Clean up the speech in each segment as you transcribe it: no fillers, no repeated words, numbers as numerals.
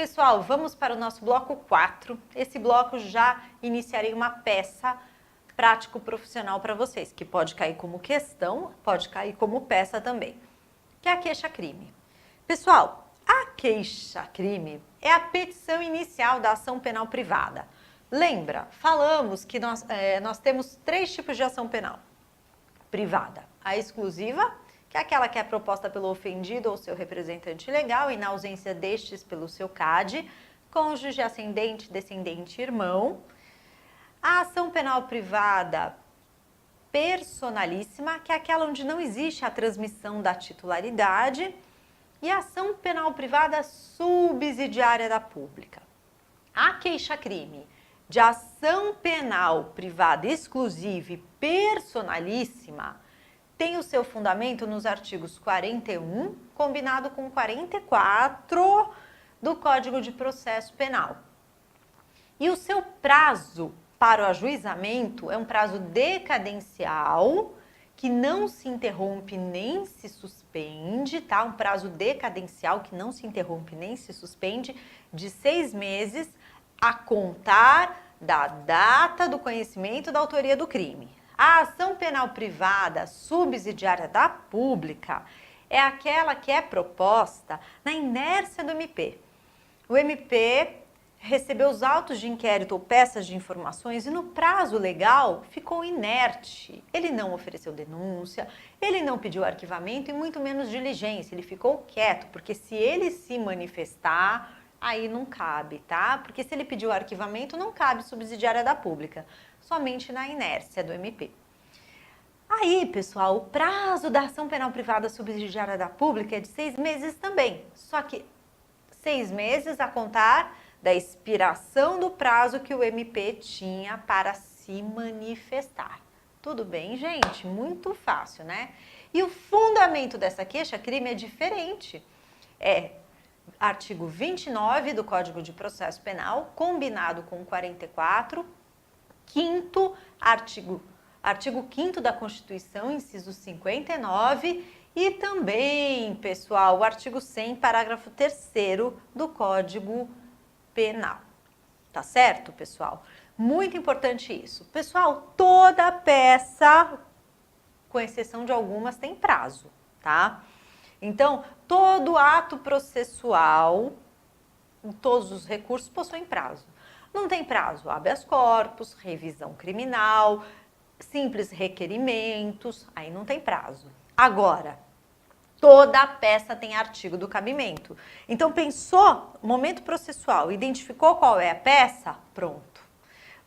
Pessoal, vamos para o nosso bloco 4. Esse bloco já iniciarei uma peça prático-profissional para vocês, que pode cair como questão, pode cair como peça também, que é a queixa-crime. Pessoal, a queixa-crime é a petição inicial da ação penal privada. Lembra, falamos que nós temos 3 tipos de ação penal privada. A exclusiva, que é aquela que é proposta pelo ofendido ou seu representante legal e na ausência destes pelo seu CAD, cônjuge, ascendente, descendente, irmão. A ação penal privada personalíssima, que é aquela onde não existe a transmissão da titularidade. E a ação penal privada subsidiária da pública. A queixa-crime de ação penal privada exclusiva e personalíssima tem o seu fundamento nos artigos 41, combinado com 44 do Código de Processo Penal. E o seu prazo para o ajuizamento é um prazo decadencial, que não se interrompe nem se suspende, tá? Um prazo decadencial que não se interrompe nem se suspende, de 6 meses a contar da data do conhecimento da autoria do crime. A ação penal privada subsidiária da pública é aquela que é proposta na inércia do MP. O MP recebeu os autos de inquérito ou peças de informações e no prazo legal ficou inerte. Ele não ofereceu denúncia, ele não pediu arquivamento e muito menos diligência. Ele ficou quieto, porque se ele se manifestar, aí não cabe, tá? Porque se ele pediu arquivamento, não cabe subsidiária da pública, somente na inércia do MP. Aí, pessoal, o prazo da ação penal privada subsidiária da pública é de 6 meses também, só que 6 meses a contar da expiração do prazo que o MP tinha para se manifestar. Tudo bem, gente? Muito fácil, né? E o fundamento dessa queixa-crime é diferente. É artigo 29 do Código de Processo Penal, combinado com 44, artigo 5º da Constituição, inciso 59, e também, pessoal, o artigo 100, parágrafo 3º do Código Penal. Tá certo, pessoal? Muito importante isso. Pessoal, toda peça, com exceção de algumas, tem prazo, tá? Então, todo ato processual, todos os recursos possuem prazo. Não tem prazo, habeas corpus, revisão criminal, simples requerimentos, aí não tem prazo. Agora, toda peça tem artigo do cabimento. Então, pensou, momento processual, identificou qual é a peça? Pronto.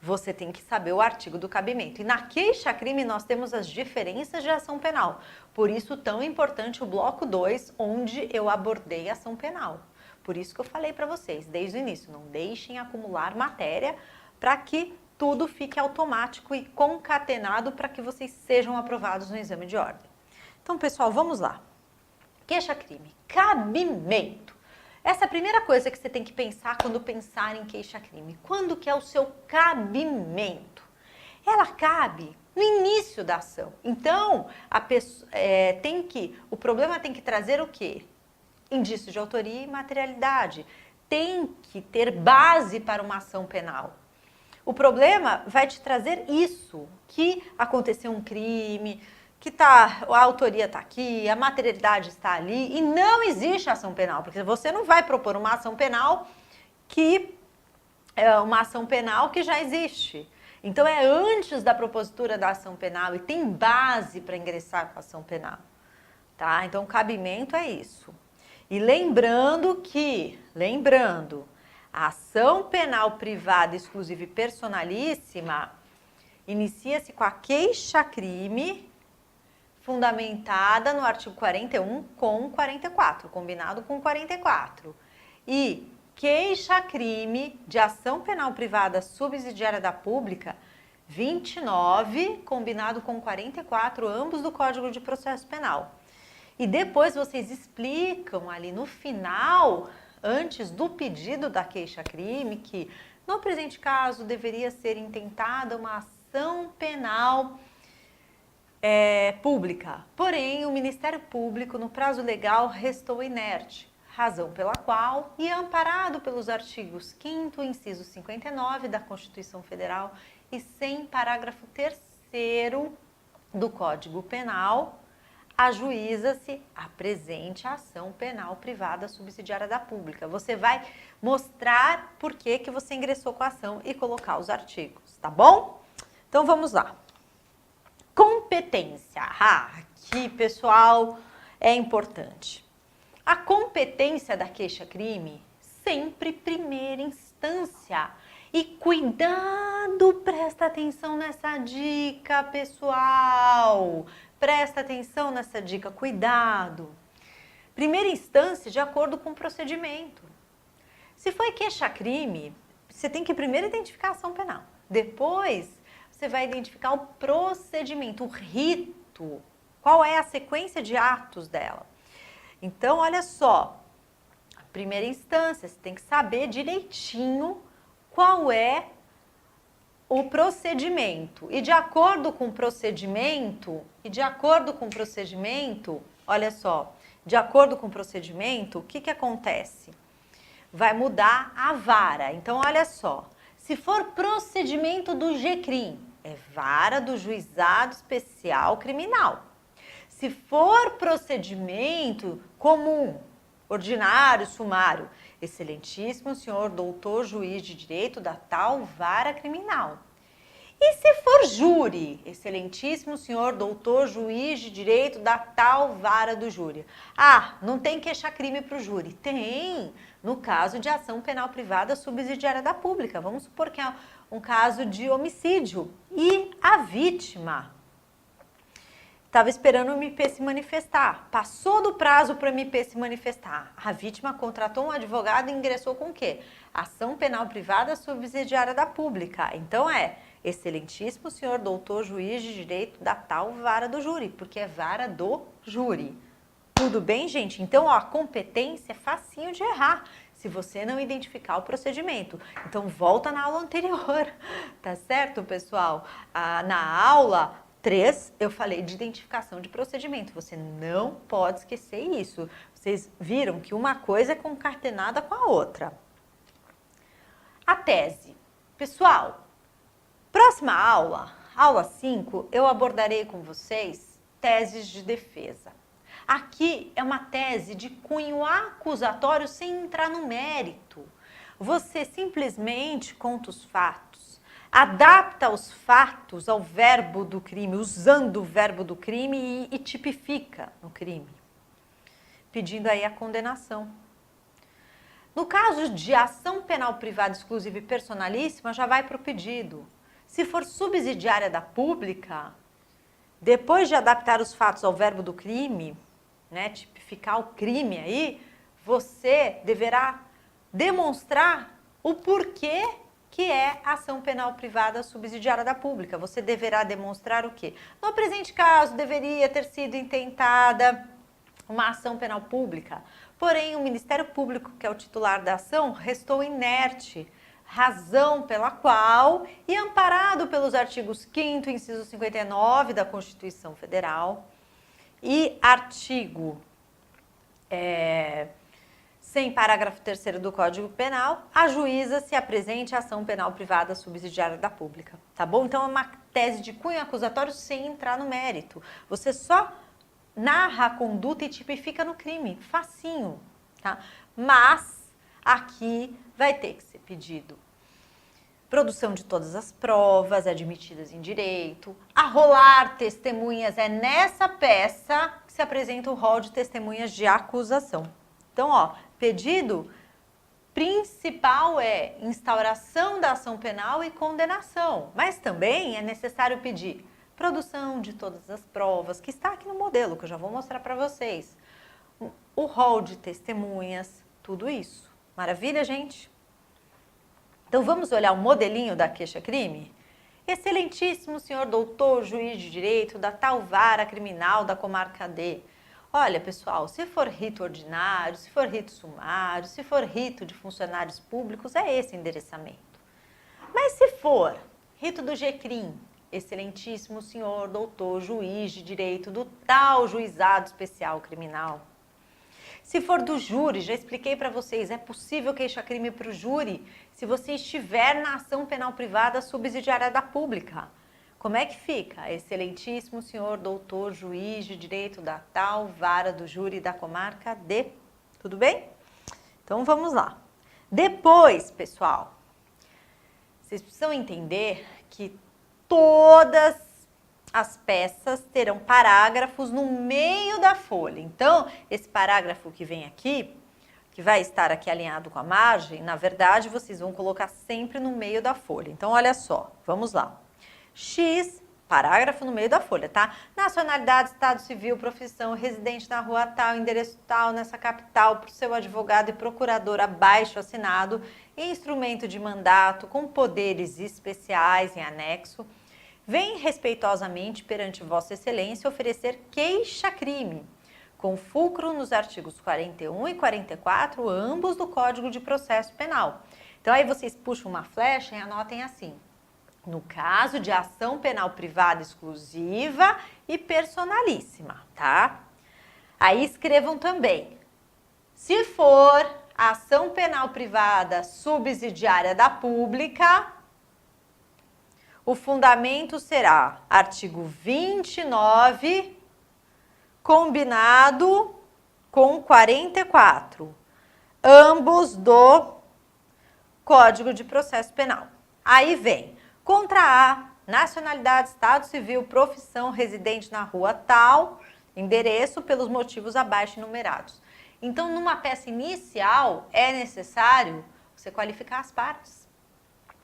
Você tem que saber o artigo do cabimento. E na queixa-crime nós temos as diferenças de ação penal. Por isso, tão importante o bloco 2, onde eu abordei a ação penal. Por isso que eu falei para vocês, desde o início, não deixem acumular matéria para que tudo fique automático e concatenado para que vocês sejam aprovados no exame de ordem. Então, pessoal, vamos lá. Queixa-crime, cabimento. Essa é a primeira coisa que você tem que pensar quando pensar em queixa-crime. Quando que é o seu cabimento? Ela cabe no início da ação. Então, a pessoa, o problema tem que trazer o quê? Indício de autoria e materialidade. Tem que ter base para uma ação penal. O problema vai te trazer isso, que aconteceu um crime, que a autoria está aqui, a materialidade está ali e não existe ação penal, porque você não vai propor uma ação penal que já existe. Então é antes da propositura da ação penal e tem base para ingressar com a ação penal, tá? Então o cabimento é isso. E lembrando, a ação penal privada, exclusiva e personalíssima inicia-se com a queixa-crime fundamentada no artigo 41 com 44, combinado com 44. E queixa-crime de ação penal privada subsidiária da pública, 29, combinado com 44, ambos do Código de Processo Penal. E depois vocês explicam ali no final, antes do pedido da queixa-crime, que no presente caso deveria ser intentada uma ação penal pública. Porém, o Ministério Público, no prazo legal, restou inerte. razão pela qual, e amparado pelos artigos 5º, inciso 59 da Constituição Federal e sem parágrafo 3º do Código Penal, ajuiza-se a presente ação penal privada subsidiária da pública. Você vai mostrar por que você ingressou com a ação e colocar os artigos, tá bom? Então vamos lá. Competência. Aqui, pessoal, é importante. A competência da queixa-crime, sempre primeira instância. E cuidado, presta atenção nessa dica, pessoal. Presta atenção nessa dica, cuidado. Primeira instância, de acordo com o procedimento. Se foi queixa-crime, você tem que primeiro identificar a ação penal. Depois, você vai identificar o procedimento, o rito. Qual é a sequência de atos dela? Então, olha só. Primeira instância, você tem que saber direitinho qual é o procedimento. E de acordo com o procedimento, olha só, de acordo com o procedimento, o que acontece? Vai mudar a vara. Então, olha só, se for procedimento do GCRIM, é vara do Juizado Especial Criminal. Se for procedimento comum, ordinário, sumário, excelentíssimo senhor doutor juiz de direito da tal vara criminal. E se for júri, excelentíssimo senhor doutor juiz de direito da tal vara do júri. Ah, não tem queixa-crime para o júri? Tem, no caso de ação penal privada subsidiária da pública. Vamos supor que é um caso de homicídio e a vítima estava esperando o MP se manifestar. Passou do prazo para o MP se manifestar. A vítima contratou um advogado e ingressou com o quê? Ação penal privada subsidiária da pública. Então excelentíssimo senhor doutor juiz de direito da tal vara do júri, porque é vara do júri. Tudo bem, gente? Então, a competência é facinho de errar se você não identificar o procedimento. Então, volta na aula anterior, tá certo, pessoal? Na aula 3, eu falei de identificação de procedimento. Você não pode esquecer isso. Vocês viram que uma coisa é concatenada com a outra. A tese. Pessoal, próxima aula, aula 5, eu abordarei com vocês teses de defesa. Aqui é uma tese de cunho acusatório sem entrar no mérito. Você simplesmente conta os fatos, adapta os fatos ao verbo do crime, usando o verbo do crime e tipifica no crime, pedindo aí a condenação. No caso de ação penal privada exclusiva e personalíssima, já vai para o pedido. Se for subsidiária da pública, depois de adaptar os fatos ao verbo do crime, né, tipificar o crime aí, você deverá demonstrar o porquê que é ação penal privada subsidiária da pública. Você deverá demonstrar o quê? No presente caso, deveria ter sido intentada uma ação penal pública, porém o Ministério Público, que é o titular da ação, restou inerte, razão pela qual, e amparado pelos artigos 5º, inciso 59 da Constituição Federal e artigo sem parágrafo 3º do Código Penal, ajuiza-se a presente ação penal privada subsidiária da pública, tá bom? Então é uma tese de cunho acusatório sem entrar no mérito. Você só narra a conduta e tipifica no crime, facinho, tá? Mas aqui vai ter que ser pedido produção de todas as provas admitidas em direito, arrolar testemunhas, é nessa peça que se apresenta o rol de testemunhas de acusação. Então, pedido principal é instauração da ação penal e condenação, mas também é necessário pedir produção de todas as provas, que está aqui no modelo, que eu já vou mostrar para vocês. O rol de testemunhas, tudo isso. Maravilha, gente? Então, vamos olhar o modelinho da queixa-crime? Excelentíssimo senhor doutor juiz de direito da tal vara criminal da comarca D. Olha, pessoal, se for rito ordinário, se for rito sumário, se for rito de funcionários públicos, é esse endereçamento. Mas se for rito do GCRIM, excelentíssimo senhor doutor juiz de direito do tal juizado especial criminal. Se for do júri, já expliquei para vocês, é possível queixa-crime para o júri se você estiver na ação penal privada subsidiária da pública. Como é que fica? Excelentíssimo senhor doutor juiz de direito da tal vara do júri da comarca de... Tudo bem? Então vamos lá. Depois, pessoal, vocês precisam entender que todas as peças terão parágrafos no meio da folha. Então, esse parágrafo que vem aqui, que vai estar aqui alinhado com a margem, na verdade, vocês vão colocar sempre no meio da folha. Então, olha só, vamos lá. X, parágrafo no meio da folha, tá? Nacionalidade, estado civil, profissão, residente na rua tal, endereço tal, nessa capital, por seu advogado e procurador abaixo assinado, instrumento de mandato com poderes especiais em anexo, vem respeitosamente perante Vossa Excelência oferecer queixa-crime, com fulcro nos artigos 41 e 44, ambos do Código de Processo Penal. Então aí vocês puxam uma flecha e anotem assim: no caso de ação penal privada exclusiva e personalíssima, tá? Aí escrevam também: se for ação penal privada subsidiária da pública, o fundamento será artigo 29, combinado com 44, ambos do Código de Processo Penal. Aí vem contra A, nacionalidade, estado civil, profissão, residente na rua tal, endereço pelos motivos abaixo enumerados. Então, numa peça inicial, é necessário você qualificar as partes,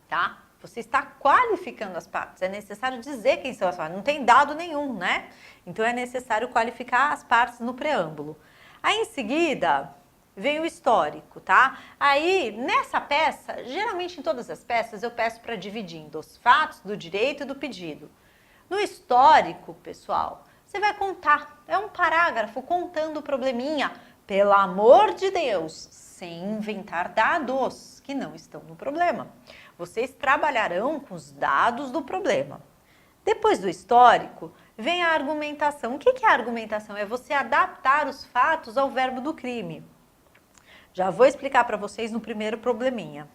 tá? Você está qualificando as partes, é necessário dizer quem são as partes, não tem dado nenhum, né? Então é necessário qualificar as partes no preâmbulo. Aí em seguida vem o histórico, tá? Aí nessa peça, geralmente em todas as peças eu peço para dividir em dos fatos, do direito e do pedido. No histórico, pessoal, você vai contar, é um parágrafo contando o probleminha, pelo amor de Deus, sem inventar dados que não estão no problema. Vocês trabalharão com os dados do problema. Depois do histórico, vem a argumentação. O que é a argumentação? É você adaptar os fatos ao verbo do crime. Já vou explicar para vocês no primeiro probleminha.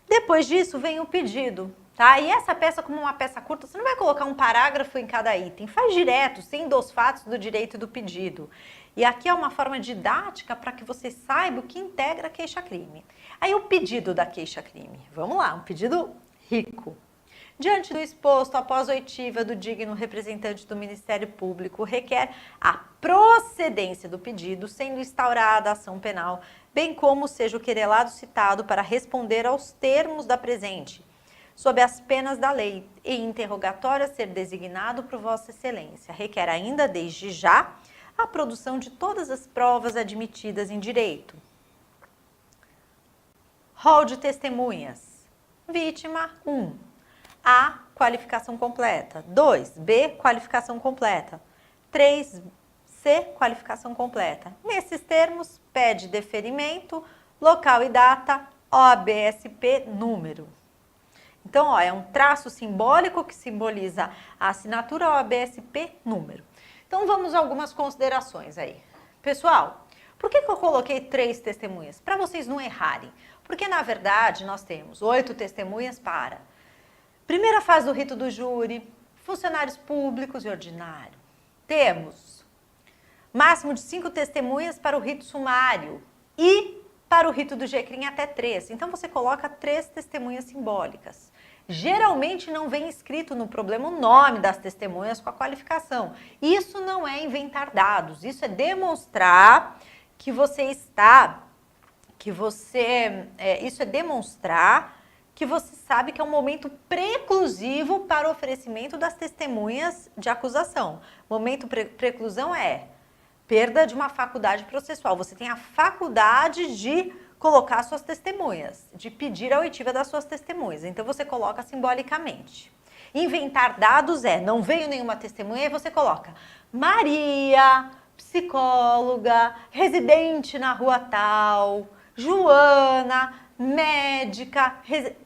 Depois disso, vem o pedido, tá? E essa peça, como uma peça curta, você não vai colocar um parágrafo em cada item. Faz direto, sem dos fatos, do direito e do pedido. E aqui é uma forma didática para que você saiba o que integra a queixa-crime. Aí o pedido da queixa-crime. Vamos lá, um pedido rico. Diante do exposto, após oitiva do digno representante do Ministério Público, requer a procedência do pedido, sendo instaurada a ação penal, bem como seja o querelado citado para responder aos termos da presente, sob as penas da lei, e interrogatório a ser designado por Vossa Excelência. Requer ainda, desde já, a produção de todas as provas admitidas em direito. Rol de testemunhas. Vítima 1. A, qualificação completa. 2. B, qualificação completa. 3. C, qualificação completa. Nesses termos, pede deferimento, local e data, OABSP, número. Então, ó, é um traço simbólico que simboliza a assinatura OABSP, número. Então, vamos a algumas considerações aí. Pessoal, por que eu coloquei 3 testemunhas? Para vocês não errarem. Porque, na verdade, nós temos 8 testemunhas para primeira fase do rito do júri, funcionários públicos e ordinário. Temos máximo de 5 testemunhas para o rito sumário e para o rito do GCRIM até 3. Então, você coloca 3 testemunhas simbólicas. Geralmente não vem escrito no problema o nome das testemunhas com a qualificação. Isso não é inventar dados, isso é demonstrar que você está, isso é demonstrar que você sabe que é um momento preclusivo para o oferecimento das testemunhas de acusação. Momento preclusão é perda de uma faculdade processual. Você tem a faculdade de colocar suas testemunhas, de pedir a oitiva das suas testemunhas. Então, você coloca simbolicamente. Inventar dados é, não veio nenhuma testemunha, e você coloca Maria, psicóloga, residente na rua tal, Joana, médica,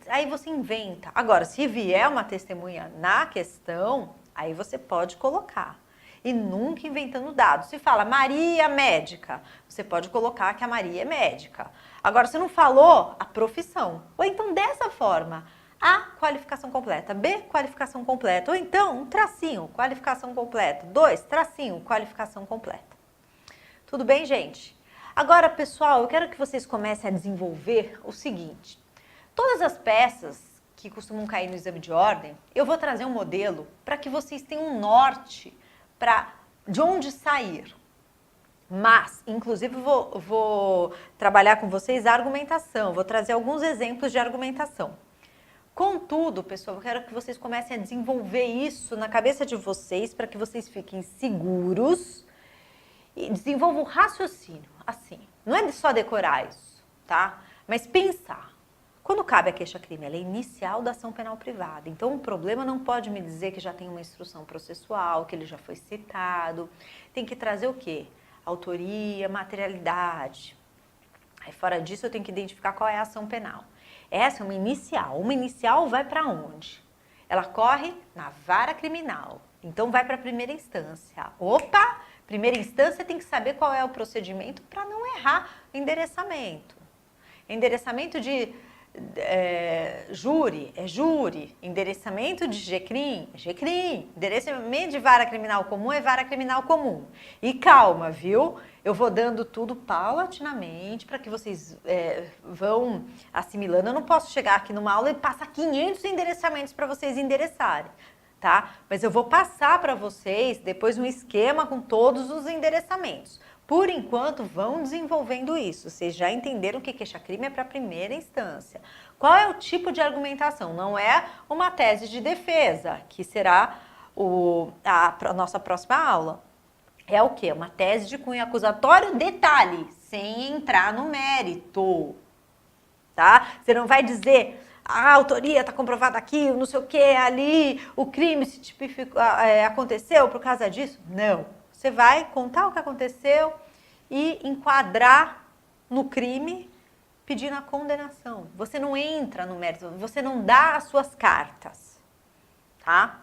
aí você inventa. Agora, se vier uma testemunha na questão, aí você pode colocar. e nunca inventando dados. Se fala Maria médica, você pode colocar que a Maria é médica. Agora, você não falou a profissão. Ou então, dessa forma, A, qualificação completa, B, qualificação completa. Ou então, um tracinho, qualificação completa. 2, tracinho, qualificação completa. Tudo bem, gente? Agora, pessoal, eu quero que vocês comecem a desenvolver o seguinte. Todas as peças que costumam cair no exame de ordem, eu vou trazer um modelo para que vocês tenham um norte de onde sair. Mas, inclusive, vou trabalhar com vocês a argumentação, vou trazer alguns exemplos de argumentação. Contudo, pessoal, eu quero que vocês comecem a desenvolver isso na cabeça de vocês para que vocês fiquem seguros e desenvolvam o raciocínio, assim. Não é só decorar isso, tá? Mas pensar. Quando cabe a queixa-crime, ela é inicial da ação penal privada. Então, o problema não pode me dizer que já tem uma instrução processual, que ele já foi citado. Tem que trazer o quê? Autoria, materialidade. Aí, fora disso, eu tenho que identificar qual é a ação penal. Essa é uma inicial. Uma inicial vai para onde? Ela corre na vara criminal. Então, vai para a primeira instância. Opa! Primeira instância tem que saber qual é o procedimento para não errar o endereçamento. Endereçamento de júri, é júri. Endereçamento de GCRIM, é GCRIM. Endereçamento de vara criminal comum é vara criminal comum. E calma, viu? Eu vou dando tudo paulatinamente para que vocês vão assimilando. Eu não posso chegar aqui numa aula e passar 500 endereçamentos para vocês endereçarem, tá? Mas eu vou passar para vocês depois um esquema com todos os endereçamentos. Por enquanto, vão desenvolvendo isso. Vocês já entenderam que queixa-crime é para a primeira instância. Qual é o tipo de argumentação? Não é uma tese de defesa, que será a nossa próxima aula. É o quê? Uma tese de cunho acusatório, detalhe, sem entrar no mérito. Tá? Você não vai dizer, a autoria está comprovada aqui, não sei o que, ali, o crime se tipificou, aconteceu por causa disso. Não. Você vai contar o que aconteceu e enquadrar no crime pedindo a condenação. Você não entra no mérito, você não dá as suas cartas, tá?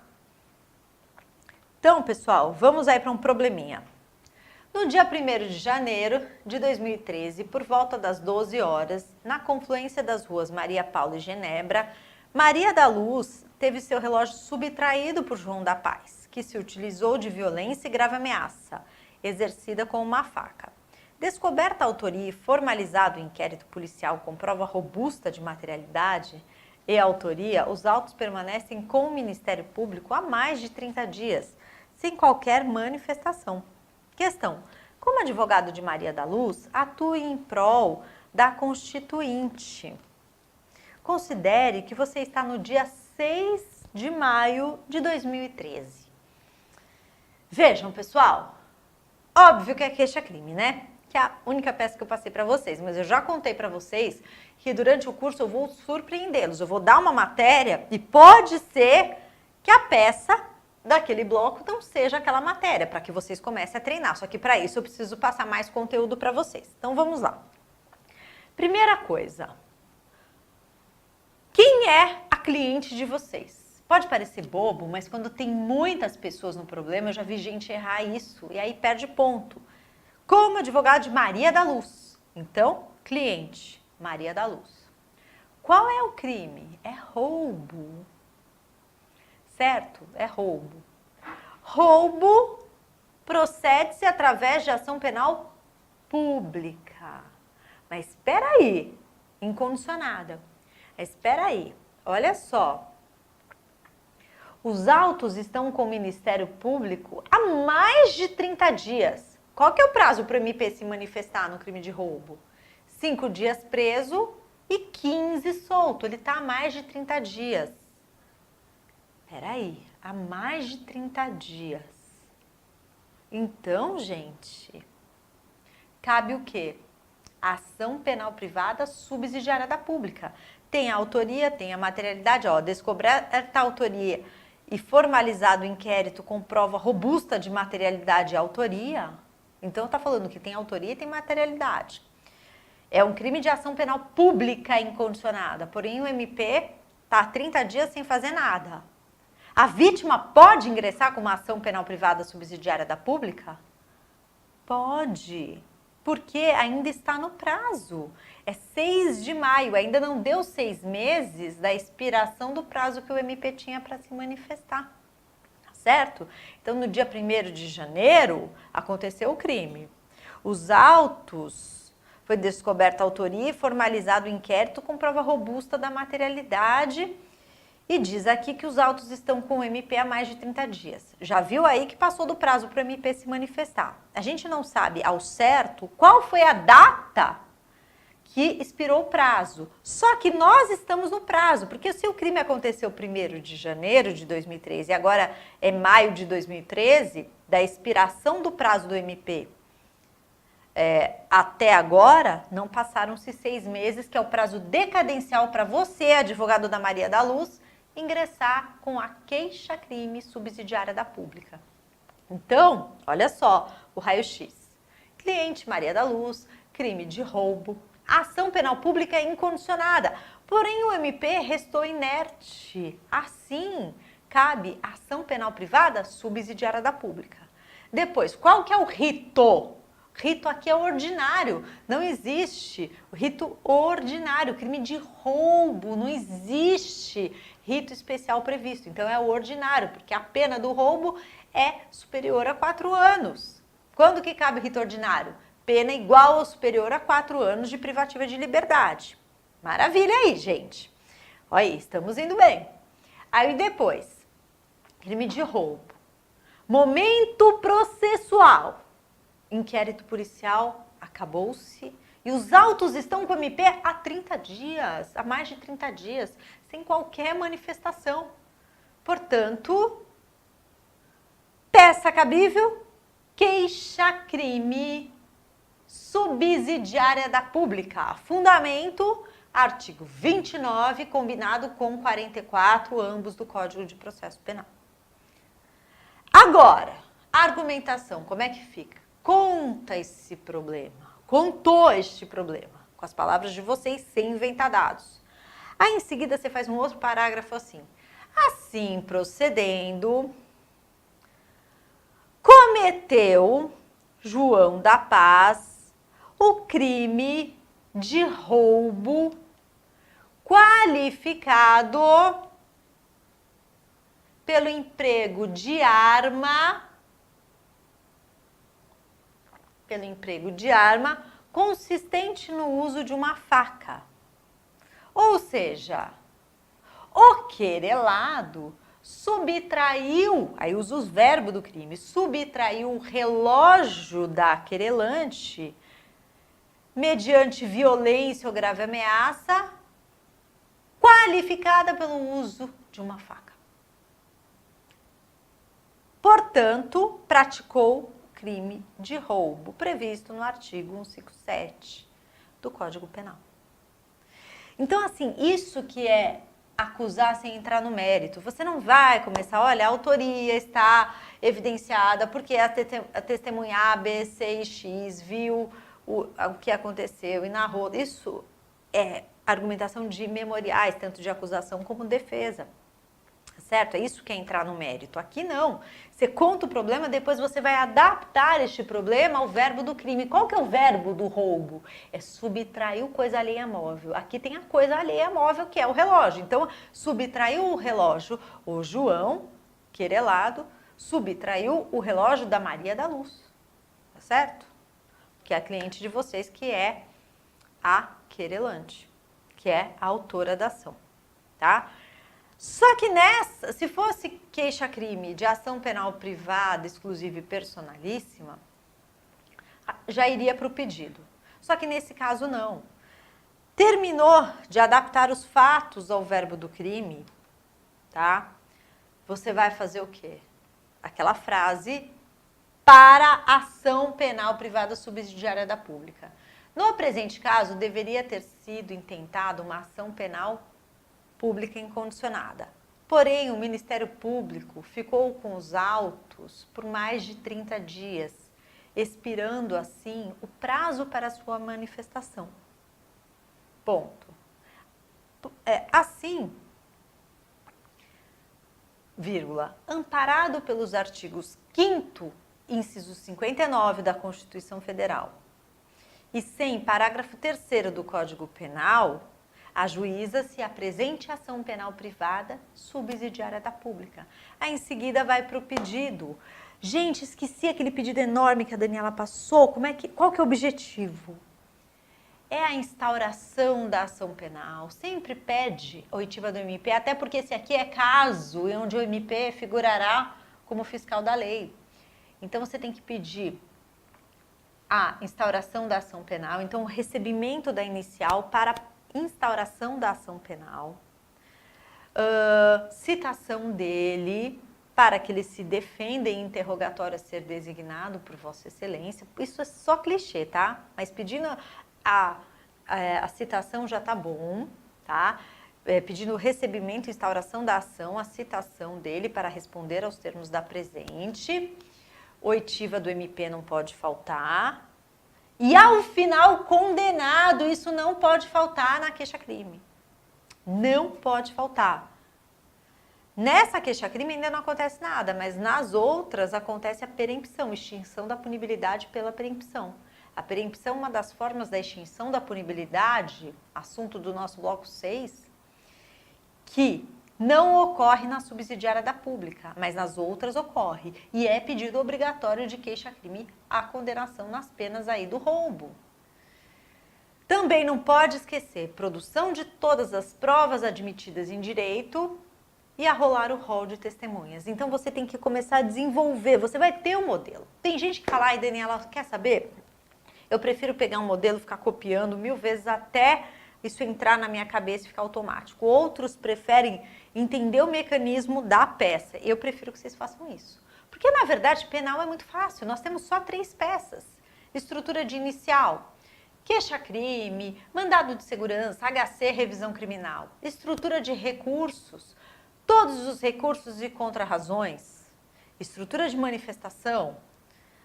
Então, pessoal, vamos aí para um probleminha. No dia 1º de janeiro de 2013, por volta das 12 horas, na confluência das ruas Maria Paula e Genebra, Maria da Luz teve seu relógio subtraído por João da Paz, que se utilizou de violência e grave ameaça, exercida com uma faca. Descoberta a autoria e formalizado o inquérito policial com prova robusta de materialidade e autoria, os autos permanecem com o Ministério Público há mais de 30 dias, sem qualquer manifestação. Questão: como advogado de Maria da Luz, atue em prol da Constituinte. Considere que você está no dia 6 de maio de 2013. Vejam, pessoal, óbvio que é queixa-crime, né? Que é a única peça que eu passei para vocês, mas eu já contei para vocês que durante o curso eu vou surpreendê-los. Eu vou dar uma matéria e pode ser que a peça daquele bloco não seja aquela matéria, para que vocês comecem a treinar. Só que para isso eu preciso passar mais conteúdo para vocês. Então vamos lá. Primeira coisa, quem é a cliente de vocês? Pode parecer bobo, mas quando tem muitas pessoas no problema, eu já vi gente errar isso e aí perde ponto. Como advogado de Maria da Luz. Então, cliente, Maria da Luz. Qual é o crime? É roubo. Certo? É roubo. Roubo procede-se através de ação penal pública. Mas espera aí, incondicionada. Espera aí, olha só. Os autos estão com o Ministério Público há mais de 30 dias. Qual que é o prazo para o MP se manifestar no crime de roubo? 5 dias preso e 15 solto. Ele está há mais de 30 dias. Peraí, há mais de 30 dias. Então, gente, cabe o quê? Ação penal privada subsidiária da pública. Tem a autoria, tem a materialidade, ó, descoberta a autoria e formalizado o inquérito com prova robusta de materialidade e autoria. Então, está falando que tem autoria e tem materialidade. É um crime de ação penal pública incondicionada, porém o MP está há 30 dias sem fazer nada. A vítima pode ingressar com uma ação penal privada subsidiária da pública? Pode, porque ainda está no prazo. É 6 de maio, ainda não deu 6 meses da expiração do prazo que o MP tinha para se manifestar, certo? Então, no dia 1º de janeiro, aconteceu o crime. Os autos, foi descoberta a autoria e formalizado o inquérito com prova robusta da materialidade. E diz aqui que os autos estão com o MP há mais de 30 dias. Já viu aí que passou do prazo para o MP se manifestar. A gente não sabe ao certo qual foi a data que expirou o prazo. Só que nós estamos no prazo, porque se o crime aconteceu 1º de janeiro de 2013 e agora é maio de 2013, da expiração do prazo do MP até agora, não passaram-se 6 meses, que é o prazo decadencial para você, advogado da Maria da Luz, ingressar com a queixa-crime subsidiária da pública. Então, olha só o raio-x. Cliente Maria da Luz, crime de roubo, ação penal pública incondicionada. Porém, o MP restou inerte. Assim, cabe ação penal privada subsidiária da pública. Depois, qual que é o rito? Rito aqui é ordinário, não existe o rito ordinário, crime de roubo, não existe rito especial previsto. Então é o ordinário, porque a pena do roubo é superior a 4 anos. Quando que cabe o rito ordinário? Pena igual ou superior a 4 anos de privativa de liberdade. Maravilha aí, gente. Olha aí, estamos indo bem. Aí depois, crime de roubo. Momento processual. Inquérito policial acabou-se e os autos estão com o MP há 30 dias, há mais de 30 dias, sem qualquer manifestação. Portanto, peça cabível, queixa-crime subsidiária da pública. Fundamento, artigo 29, combinado com 44, ambos do Código de Processo Penal. Agora, a argumentação, como é que fica? Conta esse problema, contou este problema, com as palavras de vocês, sem inventar dados. Aí, em seguida, você faz um outro parágrafo assim. Assim procedendo, cometeu João da Paz o crime de roubo qualificado pelo emprego de arma consistente no uso de uma faca. Ou seja, o querelado subtraiu, aí usa os verbos do crime, subtraiu o relógio da querelante mediante violência ou grave ameaça qualificada pelo uso de uma faca. Portanto, praticou crime de roubo, previsto no artigo 157 do Código Penal. Então, assim, isso que é acusar sem entrar no mérito. Você não vai começar, olha, a autoria está evidenciada porque a testemunha A, B, C e X viu o que aconteceu e narrou. Isso é argumentação de memoriais, tanto de acusação como defesa. Certo? É isso que é entrar no mérito. Aqui não. Você conta o problema, depois você vai adaptar este problema ao verbo do crime. Qual que é o verbo do roubo? É subtraiu coisa alheia móvel. Aqui tem a coisa alheia móvel, que é o relógio. Então, subtraiu o relógio, o João, querelado, subtraiu o relógio da Maria da Luz. Tá certo? Que é a cliente de vocês, que é a querelante, que é a autora da ação. Tá? Só que nessa, se fosse queixa-crime de ação penal privada, exclusiva e personalíssima, já iria para o pedido. Só que nesse caso não. Terminou de adaptar os fatos ao verbo do crime, tá? Você vai fazer o quê? Aquela frase para ação penal privada subsidiária da pública. No presente caso, deveria ter sido intentada uma ação penal pública incondicionada. Porém, o Ministério Público ficou com os autos por mais de 30 dias, expirando assim o prazo para sua manifestação. Ponto. Assim, vírgula, amparado pelos artigos 5º, inciso 59 da Constituição Federal e sem parágrafo 3º do Código Penal, a juíza se apresente ação penal privada subsidiária da pública. Aí em seguida vai para o pedido. Gente, esqueci aquele pedido enorme que a Daniela passou. Qual que é o objetivo? É a instauração da ação penal. Sempre pede oitiva do MP, até porque esse aqui é caso onde o MP figurará como fiscal da lei. Então você tem que pedir a instauração da ação penal, então o recebimento da inicial para instauração da ação penal, citação dele para que ele se defenda em interrogatório a ser designado por Vossa Excelência. Isso é só clichê, tá? Mas pedindo a citação já tá bom, tá? Pedindo o recebimento e instauração da ação, a citação dele para responder aos termos da presente. Oitiva do MP não pode faltar. E ao final, condenado, isso não pode faltar na queixa-crime. Não pode faltar. Nessa queixa-crime ainda não acontece nada, mas nas outras acontece a perempção, extinção da punibilidade pela perempção. A perempção é uma das formas da extinção da punibilidade, assunto do nosso bloco 6, que não ocorre na subsidiária da pública, mas nas outras ocorre. E é pedido obrigatório de queixa-crime a condenação nas penas aí do roubo. Também não pode esquecer produção de todas as provas admitidas em direito e arrolar o rol de testemunhas. Então você tem que começar a desenvolver, você vai ter um modelo. Tem gente que fala, ai Daniela, quer saber? Eu prefiro pegar um modelo e ficar copiando 1000 vezes até isso entrar na minha cabeça e ficar automático. Outros preferem entender o mecanismo da peça. Eu prefiro que vocês façam isso. Porque, na verdade, penal é muito fácil. Nós temos só 3 peças. Estrutura de inicial, queixa-crime, mandado de segurança, HC, revisão criminal. Estrutura de recursos, todos os recursos e contrarrazões. Estrutura de manifestação,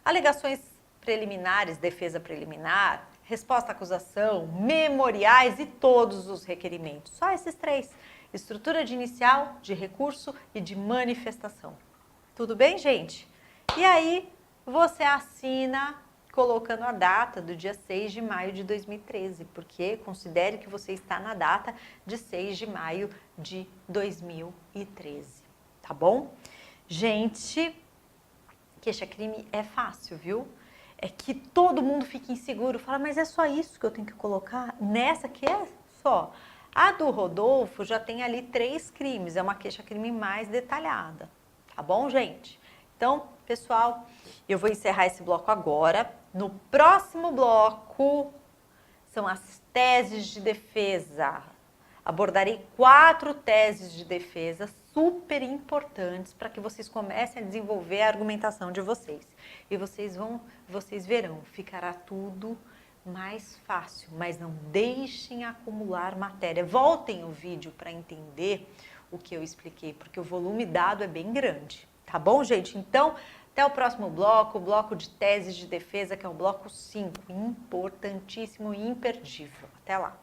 alegações preliminares, defesa preliminar, resposta à acusação, memoriais e todos os requerimentos. Só esses 3. Estrutura de inicial, de recurso e de manifestação. Tudo bem, gente? E aí, você assina colocando a data do dia 6 de maio de 2013, porque considere que você está na data de 6 de maio de 2013, tá bom? Gente, queixa-crime é fácil, viu? É que todo mundo fica inseguro, fala, mas é só isso que eu tenho que colocar? Nessa que é só. A do Rodolfo já tem ali 3 crimes, é uma queixa-crime mais detalhada, tá bom, gente? Então, pessoal, eu vou encerrar esse bloco agora. No próximo bloco, são as teses de defesa. Abordarei 4 teses de defesa super importantes para que vocês comecem a desenvolver a argumentação de vocês. E vocês verão, ficará tudo mais fácil, mas não deixem acumular matéria. Voltem o vídeo para entender o que eu expliquei, porque o volume dado é bem grande. Tá bom, gente? Então, até o próximo bloco, o bloco de teses de defesa, que é o bloco 5, importantíssimo e imperdível. Até lá!